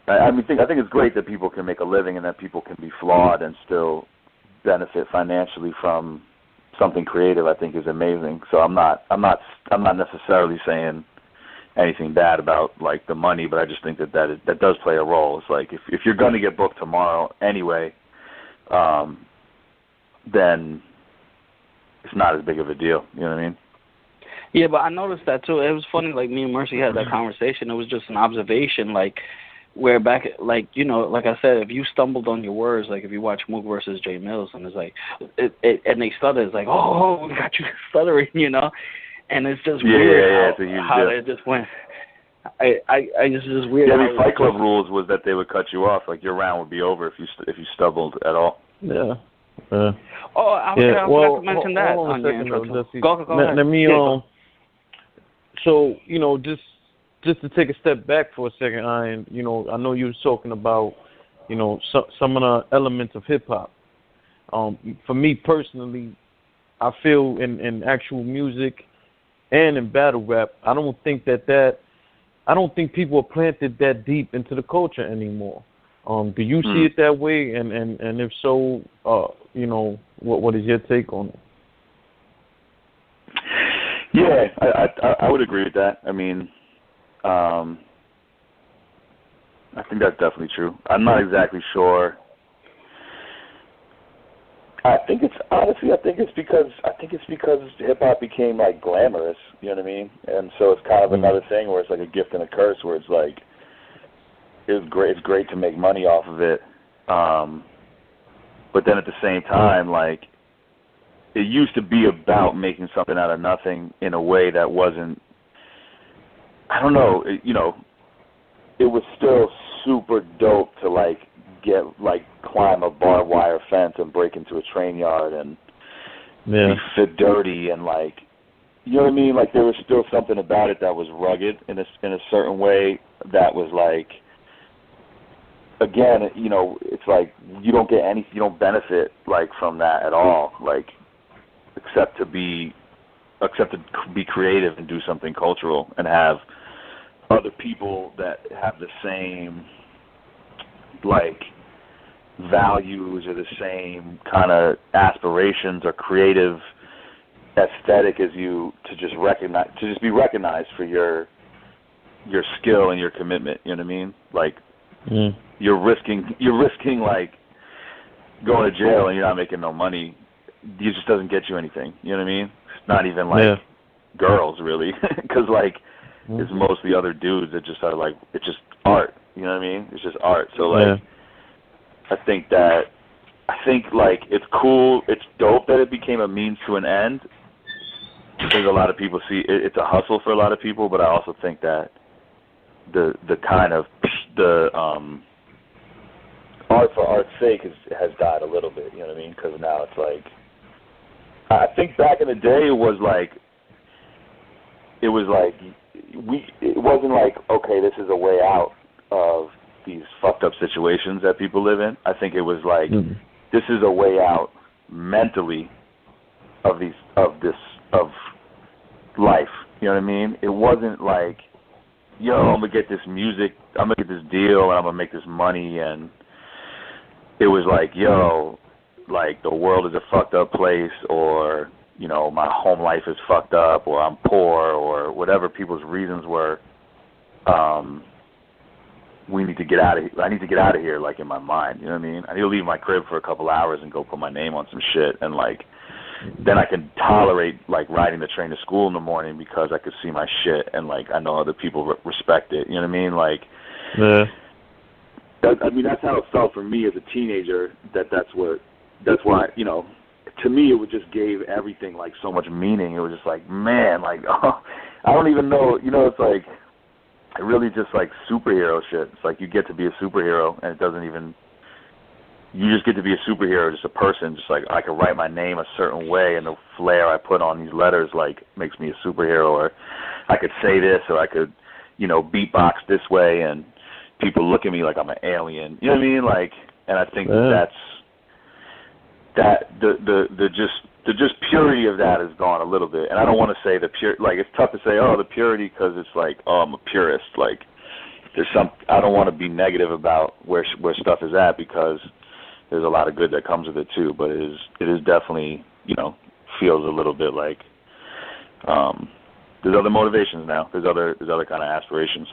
I think it's great that people can make a living and that people can be flawed and still benefit financially from something creative. I think is amazing. So I'm not necessarily saying anything bad about like the money, but I just think that does play a role. It's like if you're going to get booked tomorrow anyway, then it's not as big of a deal. You know what I mean? Yeah, but I noticed that too. It was funny. Like me and Mercy had that conversation. It was just an observation. Like where back, like like I said, if you stumbled on your words, like if you watch Mook versus Jay Mills, and it's like, and they stutter, it's like, oh, we got you stuttering, and it's just weird how it just went. It's just weird. Yeah, the Fight Club rules was that they would cut you off, like your round would be over if you stumbled at all. Yeah. I forgot to mention that on your intro. Go ahead. Let me So just to take a step back for a second, I know you were talking about some of the elements of hip hop. For me personally, I feel in actual music and in battle rap, I don't think people are planted that deep into the culture anymore. Do you see it that way? And if so, what is your take on it? Yeah, I would agree with that. I mean, I think that's definitely true. I'm not exactly sure. I think it's because hip hop became like glamorous, you know what I mean? And so it's kind of another thing where it's like a gift and a curse, where it's like it's great to make money off of it. But then at the same time, like, it used to be about making something out of nothing in a way that wasn't, I don't know, it was still super dope to like climb a barbed wire fence and break into a train yard and be fit dirty and like, you know what I mean? Like there was still something about it that was rugged in a certain way that was like, again, it's like you don't benefit like from that at all, like except to be creative and do something cultural and have other people that have the same like values or the same kind of aspirations or creative aesthetic as you to just be recognized for your skill and your commitment. You know what I mean? Like you're risking like going to jail and you're not making no money. It just doesn't get you anything. You know what I mean? It's not even like girls really, because like it's mostly other dudes that just are like, it's just art. You know what I mean? It's just art. So like, I think like it's cool. It's dope that it became a means to an end. I think a lot of people see it's a hustle for a lot of people, but I also think that the kind of the art for art's sake has died a little bit. You know what I mean? Because now it's like, I think back in the day it wasn't like, okay, this is a way out of these fucked up situations that people live in. I think it was like, this is a way out mentally of life. You know what I mean? It wasn't like, yo, I'm gonna get this music, I'm gonna get this deal, and I'm gonna make this money. And it was like, yo, like the world is a fucked up place, or my home life is fucked up, or I'm poor, or whatever people's reasons were. We need to get out of here. I need to get out of here, like in my mind. You know what I mean? I need to leave my crib for a couple hours and go put my name on some shit, and like then I can tolerate like riding the train to school in the morning because I could see my shit and like I know other people respect it. You know what I mean? Like, that's how it felt for me as a teenager. That's why to me it just gave everything like so much meaning. It was just like, man, like I don't even know. It's like it really just like superhero shit. It's like you get to be a superhero and it doesn't even. You just get to be a superhero, just a person. Just like I can write my name a certain way, and the flair I put on these letters like makes me a superhero. Or I could say this, or I could, beatbox this way, and people look at me like I'm an alien. You know what I mean? Like, and I think the just purity of that is gone a little bit. And I don't want to say the pure. Like it's tough to say, the purity, because it's like, I'm a purist. Like I don't want to be negative about where stuff is at, because there's a lot of good that comes with it too. But it is definitely, feels a little bit like there's other motivations now. There's other kind of aspirations.